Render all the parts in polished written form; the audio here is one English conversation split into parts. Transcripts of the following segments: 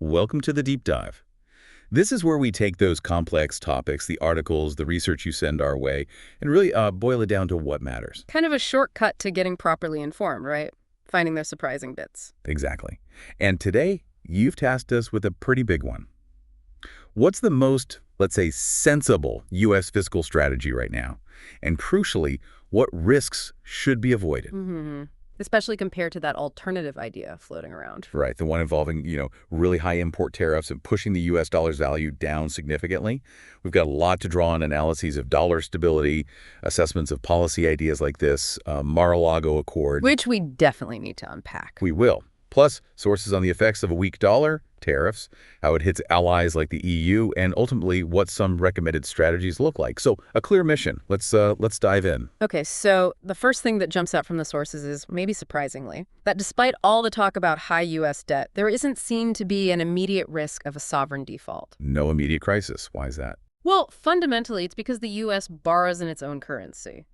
Welcome to the Deep Dive. This is where we take those complex topics, the articles, the research you send our way, and really boil it down to what matters. Kind of a shortcut to getting properly informed, right? Finding those surprising bits. Exactly. And today, you've tasked us with a pretty big one. What's the most, let's say, sensible U.S. fiscal strategy right now? And crucially, what risks should be avoided? Especially compared to that alternative idea floating around. Right, the one involving, really high import tariffs and pushing the U.S. dollar's value down significantly. We've got a lot to draw on analyses of dollar stability, assessments of policy ideas like this, Mar-a-Lago Accord. Which we definitely need to unpack. We will. Plus, sources on the effects of a weak dollar, tariffs, how it hits allies like the EU, and ultimately what some recommended strategies look like. So, a clear mission. Let's dive in. Okay, so the first thing that jumps out from the sources is, maybe surprisingly, that despite all the talk about high U.S. debt, there isn't seen to be an immediate risk of a sovereign default. No immediate crisis. Why is that? Well, fundamentally, it's because the U.S. borrows in its own currency.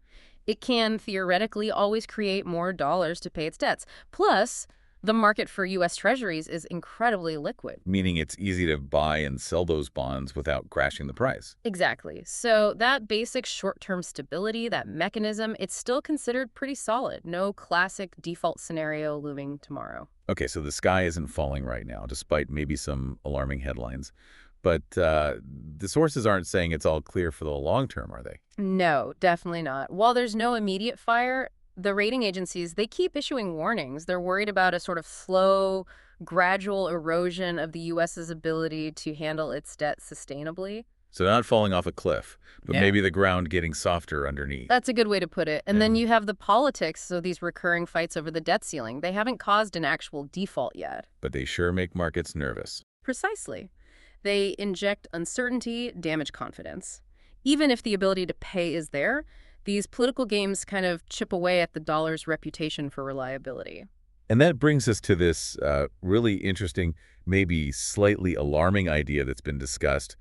It can theoretically always create more dollars to pay its debts. Plus, the market for U.S. treasuries is incredibly liquid. Meaning it's easy to buy and sell those bonds without crashing the price. Exactly. So that basic short-term stability, that mechanism, it's still considered pretty solid. No classic default scenario looming tomorrow. Okay, so the sky isn't falling right now, despite maybe some alarming headlines. But the sources aren't saying it's all clear for the long term, are they? No, definitely not. While there's no immediate fire, the rating agencies, they keep issuing warnings. They're worried about a sort of slow, gradual erosion of the U.S.'s ability to handle its debt sustainably. So not falling off a cliff, but Yeah. maybe the ground getting softer underneath. That's a good way to put it. And then you have the politics, so these recurring fights over the debt ceiling. They haven't caused an actual default yet. But they sure make markets nervous. Precisely. They inject uncertainty, damage confidence. Even if the ability to pay is there, these political games kind of chip away at the dollar's reputation for reliability. And that brings us to this really interesting, maybe slightly alarming idea that's been discussed.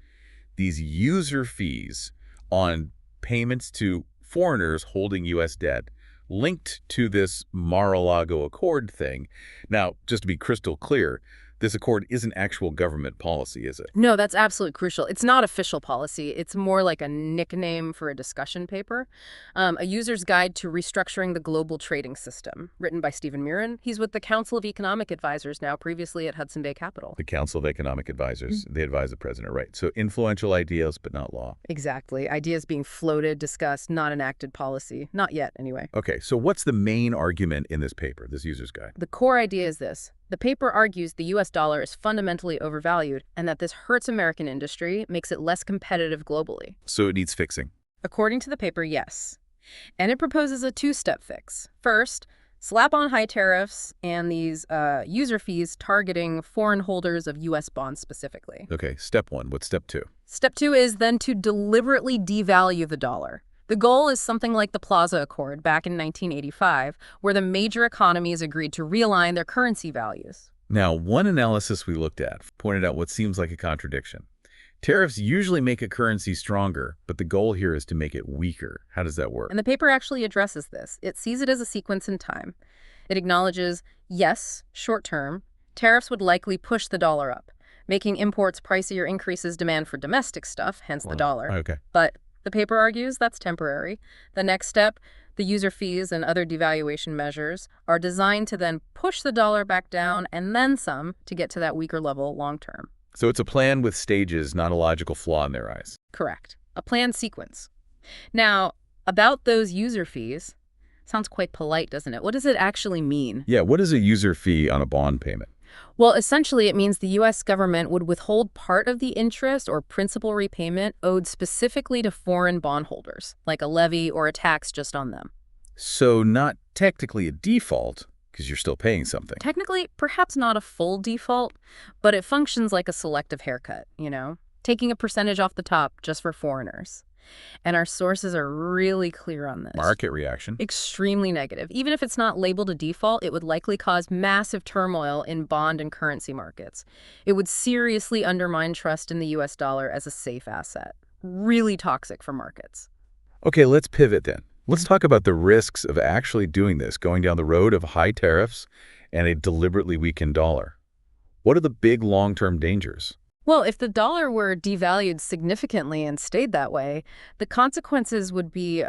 These user fees on payments to foreigners holding U.S. debt linked to this Mar-a-Lago Accord thing. Now, just to be crystal clear, this accord isn't actual government policy, is it? No, that's absolutely crucial. It's not official policy. It's more like a nickname for a discussion paper. A user's guide to restructuring the global trading system, written by Stephen Mirren. He's with the Council of Economic Advisors now, previously at Hudson Bay Capital. The Council of Economic Advisors. They advise the president, right? So influential ideas, but not law. Exactly. Ideas being floated, discussed, not enacted policy. Not yet, anyway. Okay, so what's the main argument in this paper, this user's guide? The core idea is this. The paper argues the U.S. dollar is fundamentally overvalued and that this hurts American industry, makes it less competitive globally. So it needs fixing. According to the paper, yes. And it proposes a two-step fix. First, slap on high tariffs and these user fees targeting foreign holders of U.S. bonds specifically. Okay, step one. What's step two? Step two is then to deliberately devalue the dollar. The goal is something like the Plaza Accord back in 1985, where the major economies agreed to realign their currency values. Now, one analysis we looked at pointed out what seems like a contradiction. Tariffs usually make a currency stronger, but the goal here is to make it weaker. How does that work? And the paper actually addresses this. It sees it as a sequence in time. It acknowledges, yes, short term, tariffs would likely push the dollar up, making imports pricier, increases demand for domestic stuff, hence the dollar. Okay. But the paper argues that's temporary. The next step, the user fees and other devaluation measures, are designed to then push the dollar back down and then some to get to that weaker level long term. So it's a plan with stages, not a logical flaw in their eyes. Correct. A planned sequence. Now, about those user fees, sounds quite polite, doesn't it? What does it actually mean? Yeah, what is a user fee on a bond payment? Well, essentially, it means the U.S. government would withhold part of the interest or principal repayment owed specifically to foreign bondholders, like a levy or a tax just on them. So not technically a default, because you're still paying something. Technically, perhaps not a full default, but it functions like a selective haircut, taking a percentage off the top just for foreigners. And our sources are really clear on this. Market reaction. Extremely negative. Even if it's not labeled a default, it would likely cause massive turmoil in bond and currency markets. It would seriously undermine trust in the U.S. dollar as a safe asset. Really toxic for markets. Okay, let's pivot then. Let's talk about the risks of actually doing this, going down the road of high tariffs and a deliberately weakened dollar. What are the big long-term dangers? Well, if the dollar were devalued significantly and stayed that way, the consequences would be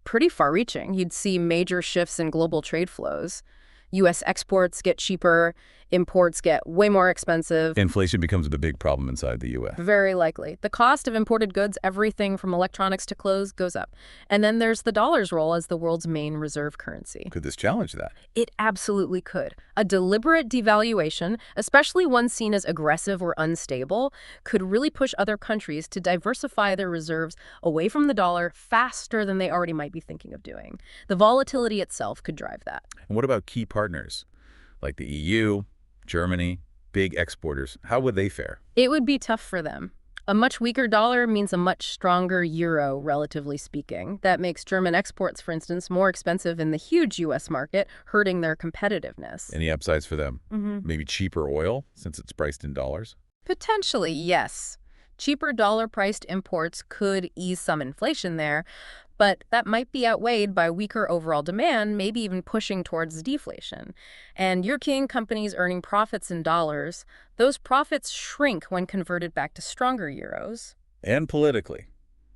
pretty far-reaching. You'd see major shifts in global trade flows. U.S. exports get cheaper, imports get way more expensive. Inflation becomes the big problem inside the U.S. Very likely. The cost of imported goods, everything from electronics to clothes, goes up. And then there's the dollar's role as the world's main reserve currency. Could this challenge that? It absolutely could. A deliberate devaluation, especially one seen as aggressive or unstable, could really push other countries to diversify their reserves away from the dollar faster than they already might be thinking of doing. The volatility itself could drive that. And what about key partners like the EU, Germany, big exporters? How would they fare? It would be tough for them. A much weaker dollar means a much stronger euro, relatively speaking. That makes German exports, for instance, more expensive in the huge U.S. market, hurting their competitiveness. Any upsides for them? Maybe cheaper oil, since it's priced in dollars? Potentially, yes. Cheaper dollar-priced imports could ease some inflation there, but that might be outweighed by weaker overall demand, maybe even pushing towards deflation. And European companies earning profits in dollars, those profits shrink when converted back to stronger euros. And politically,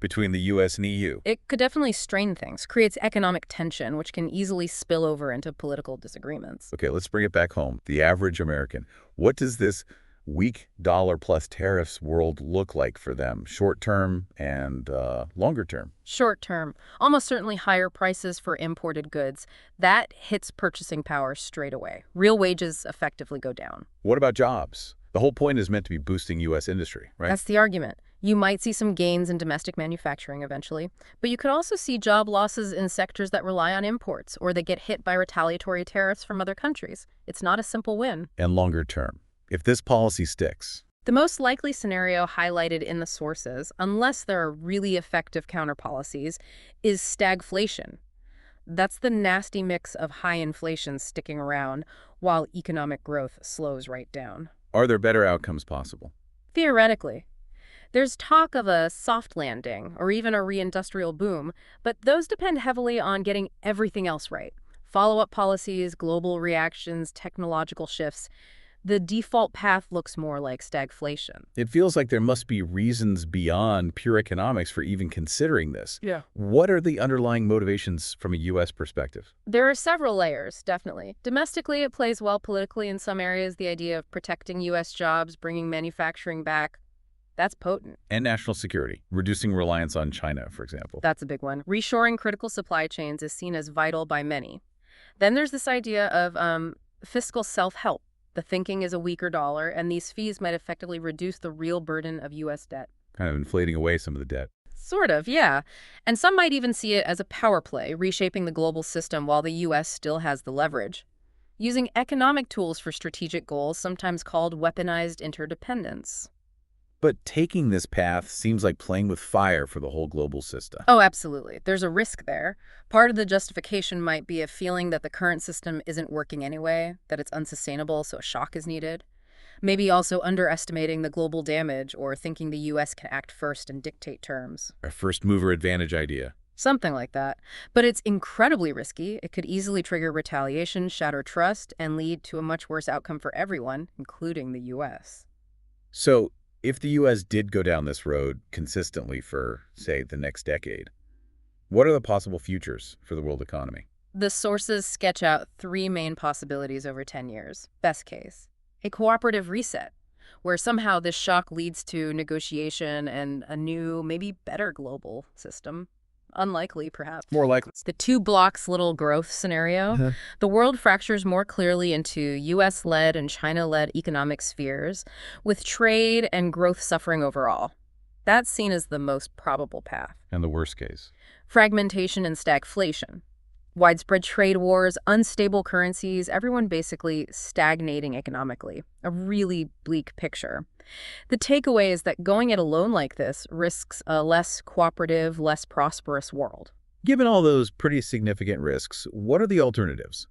between the U.S. and EU. It could definitely strain things, creates economic tension, which can easily spill over into political disagreements. Okay, let's bring it back home. The average American. What does this weak dollar plus tariffs world look like for them, short term and longer term? Short term, almost certainly higher prices for imported goods. That hits purchasing power straight away. Real wages effectively go down. What about jobs? The whole point is meant to be boosting U.S. industry, right? That's the argument. You might see some gains in domestic manufacturing eventually, but you could also see job losses in sectors that rely on imports or that get hit by retaliatory tariffs from other countries. It's not a simple win. And longer term, if this policy sticks. The most likely scenario highlighted in the sources, unless there are really effective counter-policies, is stagflation. That's the nasty mix of high inflation sticking around while economic growth slows right down. Are there better outcomes possible? Theoretically. There's talk of a soft landing or even a reindustrial boom, but those depend heavily on getting everything else right. Follow-up policies, global reactions, technological shifts. The default path looks more like stagflation. It feels like there must be reasons beyond pure economics for even considering this. Yeah. What are the underlying motivations from a U.S. perspective? There are several layers, definitely. Domestically, it plays well politically in some areas, the idea of protecting U.S. jobs, bringing manufacturing back. That's potent. And national security, reducing reliance on China, for example. That's a big one. Reshoring critical supply chains is seen as vital by many. Then there's this idea of fiscal self-help. The thinking is a weaker dollar, and these fees might effectively reduce the real burden of U.S. debt. Kind of inflating away some of the debt. Sort of, yeah. And some might even see it as a power play, reshaping the global system while the U.S. still has the leverage. Using economic tools for strategic goals, sometimes called weaponized interdependence. But taking this path seems like playing with fire for the whole global system. Oh, absolutely. There's a risk there. Part of the justification might be a feeling that the current system isn't working anyway, that it's unsustainable, so a shock is needed. Maybe also underestimating the global damage or thinking the U.S. can act first and dictate terms. A first mover advantage idea. Something like that. But it's incredibly risky. It could easily trigger retaliation, shatter trust, and lead to a much worse outcome for everyone, including the U.S. So, if the U.S. did go down this road consistently for, say, the next decade, what are the possible futures for the world economy? The sources sketch out three main possibilities over 10 years. Best case, a cooperative reset, where somehow this shock leads to negotiation and a new, maybe better global system. Unlikely, perhaps. More likely. The two blocks little growth scenario. The world fractures more clearly into U.S.-led and China-led economic spheres, with trade and growth suffering overall. That's seen as the most probable path. And the worst case? Fragmentation and stagflation. Widespread trade wars, unstable currencies, everyone basically stagnating economically. A really bleak picture. The takeaway is that going it alone like this risks a less cooperative, less prosperous world. Given all those pretty significant risks, what are the alternatives?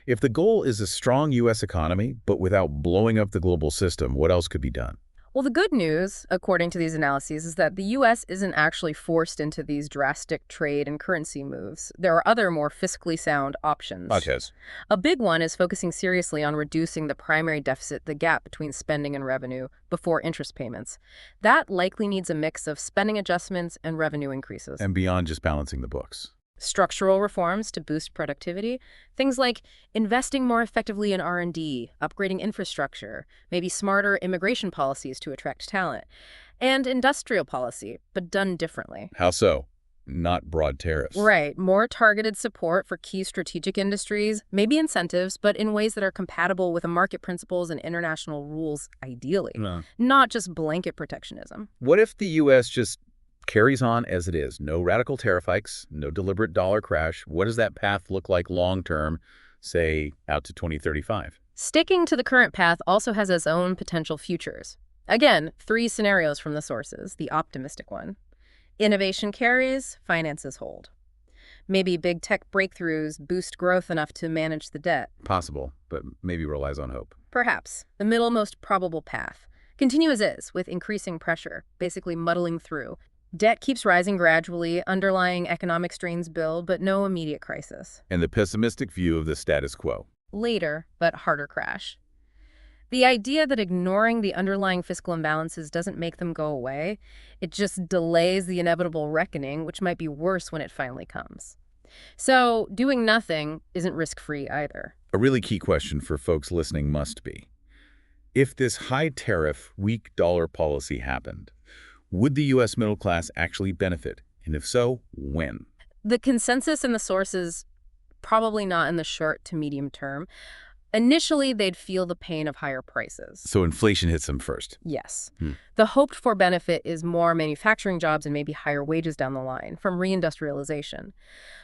If the goal is a strong U.S. economy, but without blowing up the global system, what else could be done? Well, the good news, according to these analyses, is that the U.S. isn't actually forced into these drastic trade and currency moves. There are other more fiscally sound options. Such as? A big one is focusing seriously on reducing the primary deficit, the gap between spending and revenue, before interest payments. That likely needs a mix of spending adjustments and revenue increases. And beyond just balancing the books. Structural reforms to boost productivity, things like investing more effectively in R&D, upgrading infrastructure, maybe smarter immigration policies to attract talent, and industrial policy, but done differently. How so? Not broad tariffs. Right, more targeted support for key strategic industries, maybe incentives, but in ways that are compatible with the market principles and international rules, ideally. No. Not just blanket protectionism. What if the U.S. just carries on as it is? No radical tariff hikes, no deliberate dollar crash. What does that path look like long-term, say, out to 2035? Sticking to the current path also has its own potential futures. Again, 3 scenarios from the sources, the optimistic one. Innovation carries, finances hold. Maybe big tech breakthroughs boost growth enough to manage the debt. Possible, but maybe relies on hope. Perhaps. The middle most probable path. Continue as is, with increasing pressure, basically muddling through. Debt keeps rising gradually, underlying economic strains build, but no immediate crisis. And the pessimistic view of the status quo. Later, but harder crash. The idea that ignoring the underlying fiscal imbalances doesn't make them go away, it just delays the inevitable reckoning, which might be worse when it finally comes. So, doing nothing isn't risk-free either. A really key question for folks listening must be, if this high-tariff, weak dollar policy happened, would the U.S. middle class actually benefit? And if so, when? The consensus in the sources, probably not in the short to medium term. Initially, they'd feel the pain of higher prices. So inflation hits them first. Yes. The hoped-for benefit is more manufacturing jobs and maybe higher wages down the line from reindustrialization.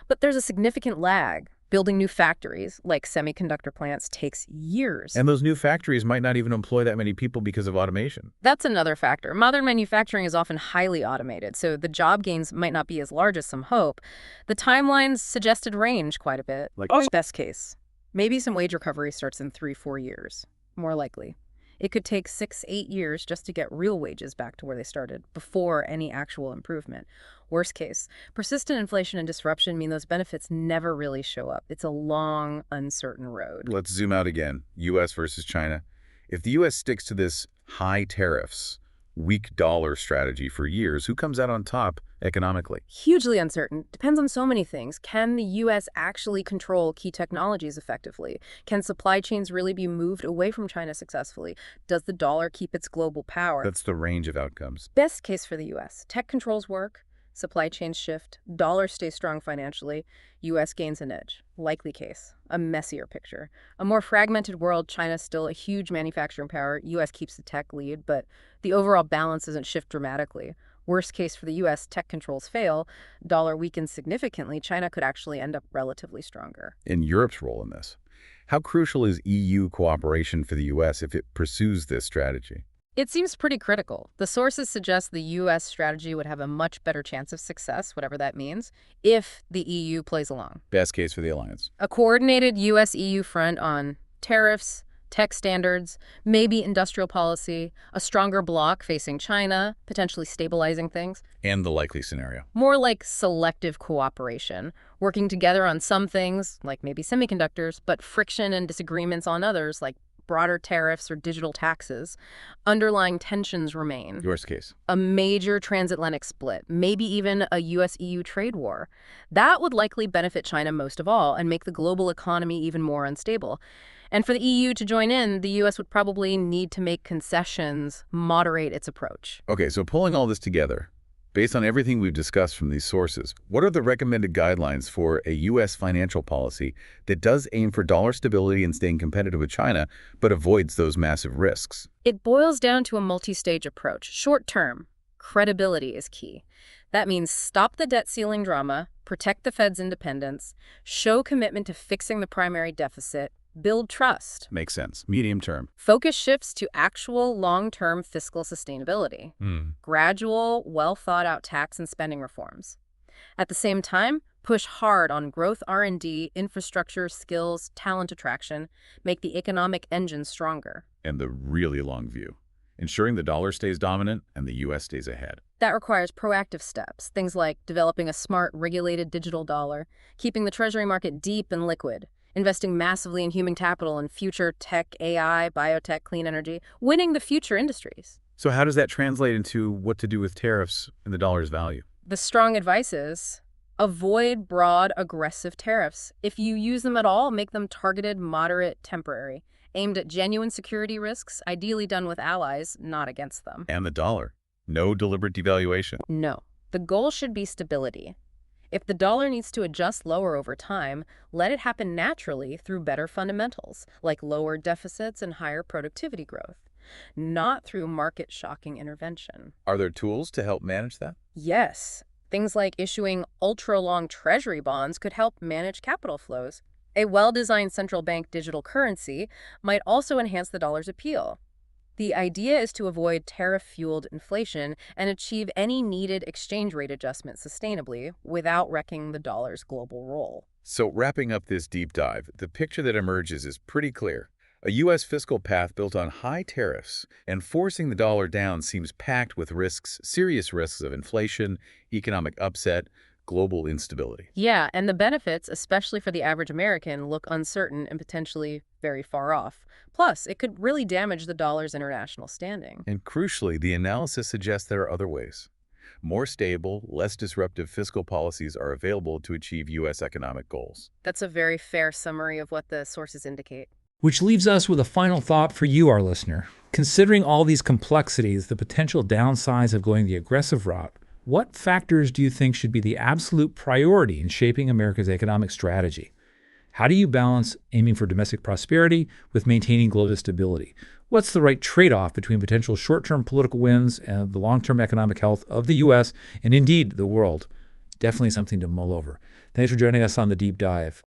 But there's a significant lag. Building new factories, like semiconductor plants, takes years. And those new factories might not even employ that many people because of automation. That's another factor. Modern manufacturing is often highly automated, so the job gains might not be as large as some hope. The timelines suggested range quite a bit. Best case. Maybe some wage recovery starts in 3-4 years. More likely. It could take 6-8 years just to get real wages back to where they started, before any actual improvement. Worst case, persistent inflation and disruption mean those benefits never really show up. It's a long, uncertain road. Let's zoom out again. U.S. versus China. If the U.S. sticks to this high tariffs, weak dollar strategy for years, who comes out on top economically? Hugely uncertain. Depends on so many things. Can the U.S. actually control key technologies effectively? Can supply chains really be moved away from China successfully? Does the dollar keep its global power? That's the range of outcomes. Best case for the U.S. Tech controls work, supply chains shift, dollar stays strong financially, U.S. gains an edge. Likely case, a messier picture. A more fragmented world, China's still a huge manufacturing power, U.S. keeps the tech lead, but the overall balance doesn't shift dramatically. Worst case for the U.S., tech controls fail, dollar weakens significantly, China could actually end up relatively stronger. In Europe's role in this, how crucial is EU cooperation for the U.S. if it pursues this strategy? It seems pretty critical. The sources suggest the U.S. strategy would have a much better chance of success, whatever that means, if the EU plays along. Best case for the alliance. A coordinated U.S.-EU front on tariffs, tech standards, maybe industrial policy, a stronger bloc facing China, potentially stabilizing things. And the likely scenario. More like selective cooperation, working together on some things, like maybe semiconductors, but friction and disagreements on others, like broader tariffs or digital taxes. Underlying tensions remain. Worst case. A major transatlantic split, maybe even a U.S.-EU trade war. That would likely benefit China most of all and make the global economy even more unstable. And for the EU to join in, the U.S. would probably need to make concessions, moderate its approach. Okay, so pulling all this together, based on everything we've discussed from these sources, what are the recommended guidelines for a U.S. financial policy that does aim for dollar stability and staying competitive with China, but avoids those massive risks? It boils down to a multi-stage approach. Short term, credibility is key. That means stop the debt ceiling drama, protect the Fed's independence, show commitment to fixing the primary deficit, build trust. Makes sense. Medium term. Focus shifts to actual long-term fiscal sustainability. Gradual, well-thought-out tax and spending reforms. At the same time, push hard on growth R&D, infrastructure, skills, talent attraction, make the economic engine stronger. And the really long view. ensuring the dollar stays dominant and the U.S. stays ahead. That requires proactive steps, things like developing a smart, regulated digital dollar, keeping the treasury market deep and liquid, investing massively in human capital and future tech, AI, biotech, clean energy, winning the future industries. So how does that translate into what to do with tariffs and the dollar's value? The strong advice is avoid broad, aggressive tariffs. If you use them at all, make them targeted, moderate, temporary, aimed at genuine security risks, ideally done with allies, not against them. And the dollar. No deliberate devaluation. No. The goal should be stability. If the dollar needs to adjust lower over time, let it happen naturally through better fundamentals, like lower deficits and higher productivity growth, not through market-shocking intervention. Are there tools to help manage that? Yes, things like issuing ultra-long treasury bonds could help manage capital flows. A well-designed central bank digital currency might also enhance the dollar's appeal. The idea is to avoid tariff-fueled inflation and achieve any needed exchange rate adjustment sustainably without wrecking the dollar's global role. So wrapping up this deep dive, the picture that emerges is pretty clear. A U.S. fiscal path built on high tariffs and forcing the dollar down seems packed with risks, serious risks of inflation, economic upset, global instability. Yeah, and the benefits, especially for the average American, look uncertain and potentially very far off. Plus, it could really damage the dollar's international standing. And crucially, the analysis suggests there are other ways. More stable, less disruptive fiscal policies are available to achieve U.S. economic goals. That's a very fair summary of what the sources indicate. Which leaves us with a final thought for you, our listener. Considering all these complexities, the potential downsides of going the aggressive route, what factors do you think should be the absolute priority in shaping America's economic strategy? How do you balance aiming for domestic prosperity with maintaining global stability? What's the right trade-off between potential short-term political wins and the long-term economic health of the U.S. and indeed the world? Definitely something to mull over. Thanks for joining us on The Deep Dive.